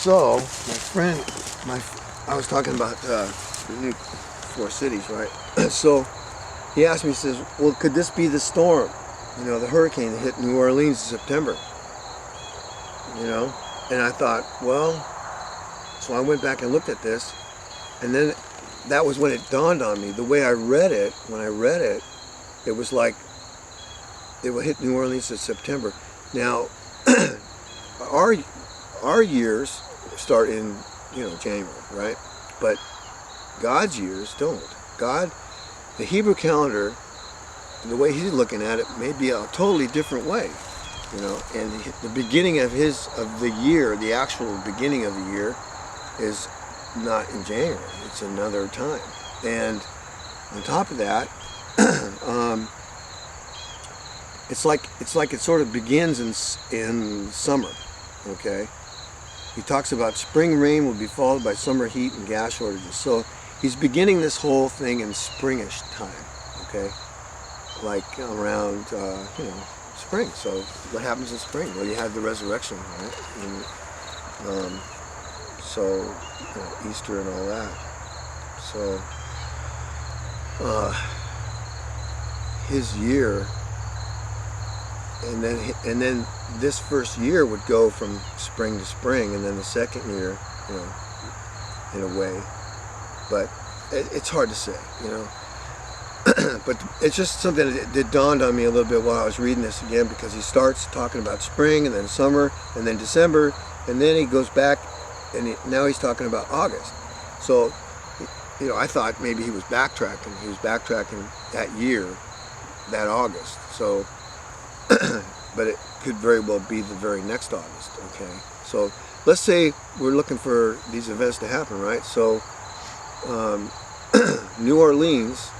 So, my friend, I was talking about the new four cities, right? So, he asked me, he says, well, could this be the storm? You know, the hurricane that hit New Orleans in September. You know? And I thought, well, so I went back and looked at this, and then that was when it dawned on me. The way I read it, when I read it, it was like it would hit New Orleans in September. Now, our years start in, you know, January, right? But God's years don't. God, the Hebrew calendar, the way he's looking at it may be a totally different way, you know. And the beginning of the year, the actual beginning of the year, is not in January. It's another time. And on top of that, it's like it sort of begins in summer. Okay. He talks about spring rain will be followed by summer heat and gas shortages. So he's beginning this whole thing in springish time. Okay. Like around you know, spring. So what happens in spring? Well, you have the resurrection, right? And, so, you know, Easter and all that. So his year, and then this first year would go from spring to spring, and then the second year, you know, in a way. But it's hard to say, you know. But it's just something that dawned on me a little bit while I was reading this again, because he starts talking about spring and then summer and then December, and then he goes back and now he's talking about August. So, you know, I thought maybe he was backtracking. He was backtracking that year, that August. So, but it could very well be the very next August, okay? So let's say we're looking for these events to happen, right? So New Orleans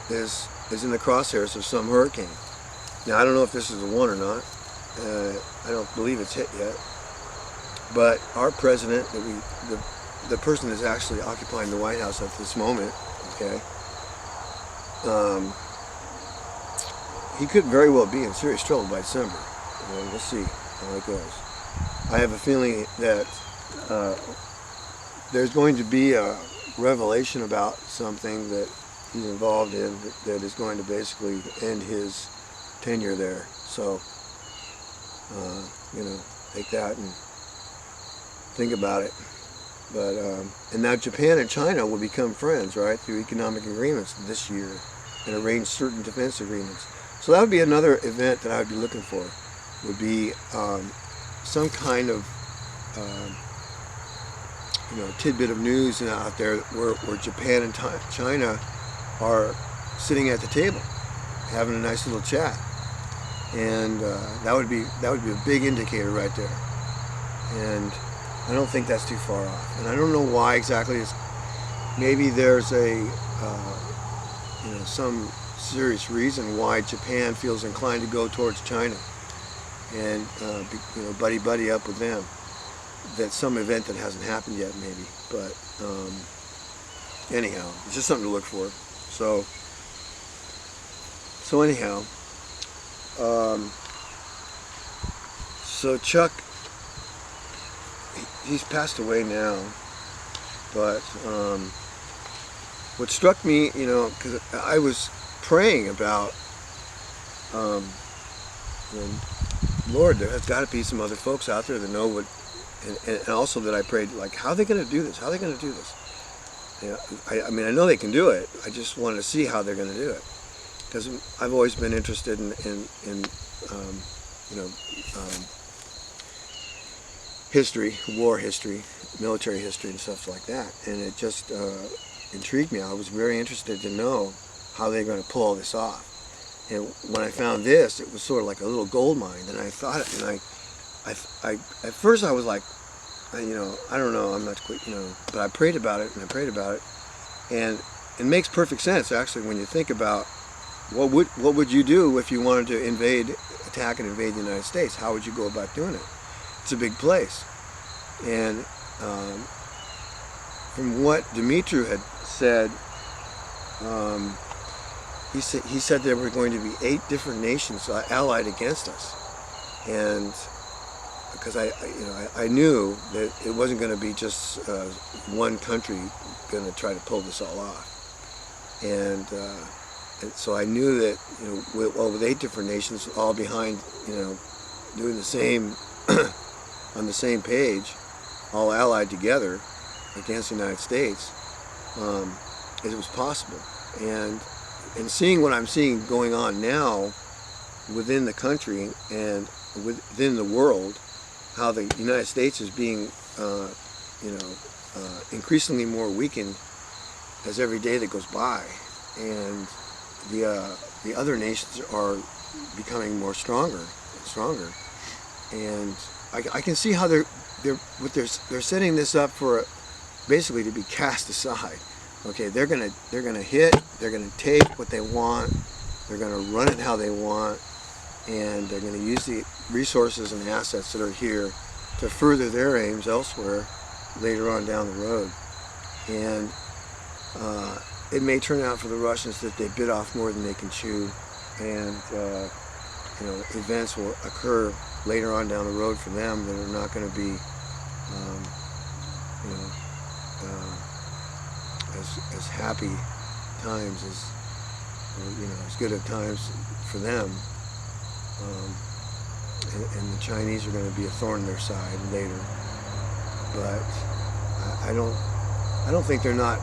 is in the crosshairs of some hurricane. Now, I don't know if this is the one or not. I don't believe it's hit yet. But our president, the person that's actually occupying the White House at this moment, okay, he could very well be in serious trouble by December. We'll see how it goes. I have a feeling that there's going to be a revelation about something that he's involved in that is going to basically end his tenure there. So, you know, take that and think about it. But and now Japan and China will become friends, right, through economic agreements this year, and arrange certain defense agreements. So that would be another event that I would be looking for. Would be some kind of you know, tidbit of news out there where Japan and China are sitting at the table, having a nice little chat, and that would be a big indicator right there. And I don't think that's too far off. And I don't know why exactly. Maybe there's a you know, some serious reason why Japan feels inclined to go towards China and you know, buddy up with them. That's some event that hasn't happened yet, maybe. But anyhow, it's just something to look for. So anyhow, so Chuck, he's passed away now, but what struck me, you know, because I was praying about, Lord, there has got to be some other folks out there that know what, and also that I prayed, like, how are they going to do this? How are they going to do this? You know, I mean, I know they can do it. I just wanted to see how they're going to do it, because I've always been interested in you know, history, war history, military history, and stuff like that. And it just intrigued me. I was very interested to know how they're going to pull all this off. And when I found this, it was sort of like a little gold mine. And I thought, and I at first I was like, you know, I don't know, I'm not quite, you know, but I prayed about it and I prayed about it, and it makes perfect sense actually when you think about what would you do if you wanted to attack and invade the United States? How would you go about doing it? It's a big place. And from what Dimitru had said, he said there were going to be 8 different nations allied against us, and because I knew that it wasn't going to be just one country going to try to pull this all off, and so I knew that with 8 different nations all behind, doing the same on the same page, all allied together against the United States, it was possible. And seeing what I'm seeing going on now within the country and within the world, how the United States is being, increasingly more weakened as every day that goes by, and the other nations are becoming more stronger and stronger, and I can see how they're setting this up for basically to be cast aside. Okay, they're gonna hit, they're gonna take what they want, they're gonna run it how they want, and they're gonna use the resources and assets that are here to further their aims elsewhere later on down the road. And it may turn out for the Russians that they bit off more than they can chew, and events will occur later on down the road for them that are not going to be as happy times as good of times for them, and the Chinese are going to be a thorn in their side later. But I don't think they're not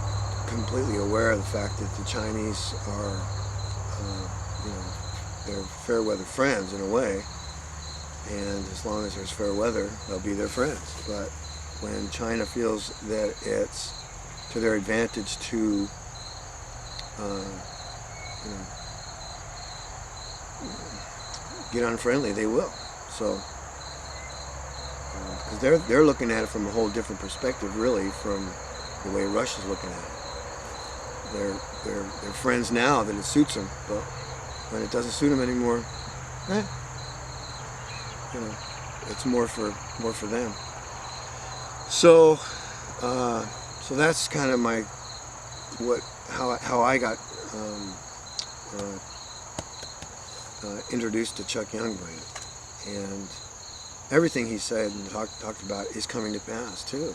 completely aware of the fact that the Chinese are they're fair weather friends in a way, and as long as there's fair weather, they'll be their friends. But when China feels that it's to their advantage to get unfriendly, they will. So because they're looking at it from a whole different perspective, really, from the way Russia's looking at it. They're friends now that it suits them, but when it doesn't suit them anymore, it's more for them. So so that's kind of how I got introduced to Chuck Youngbrandt, and everything he said and talked about is coming to pass too,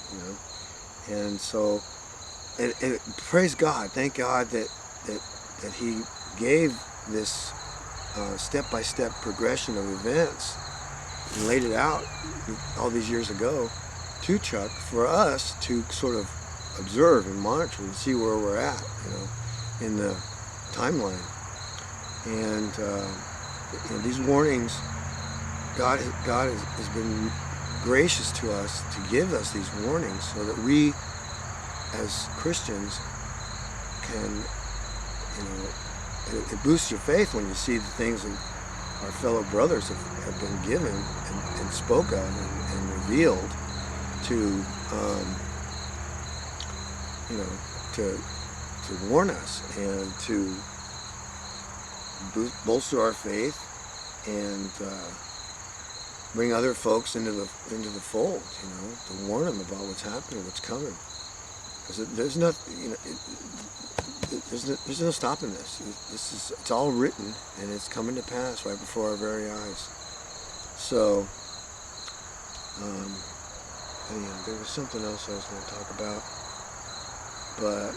and so and praise God, thank God that he gave this step-by-step progression of events and laid it out all these years ago to Chuck for us to sort of observe and monitor and see where we're at, in the timeline. And these warnings, God has been gracious to us to give us these warnings so that we as Christians can, it boosts your faith when you see the things that our fellow brothers have been given and spoke of and revealed to warn us and to bolster our faith and bring other folks into the fold, to warn them about what's happening, what's coming. Because there's no stopping this. It's all written, and it's coming to pass right before our very eyes. So, there was something else I was going to talk about, but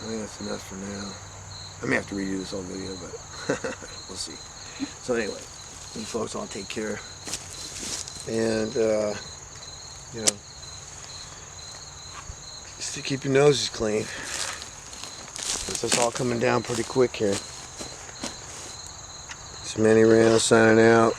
I think that's enough for now. I may have to redo this whole video, but we'll see. So anyway, you folks all take care, and just to keep your noses clean. It's all coming down pretty quick here. It's Manny Randall signing out.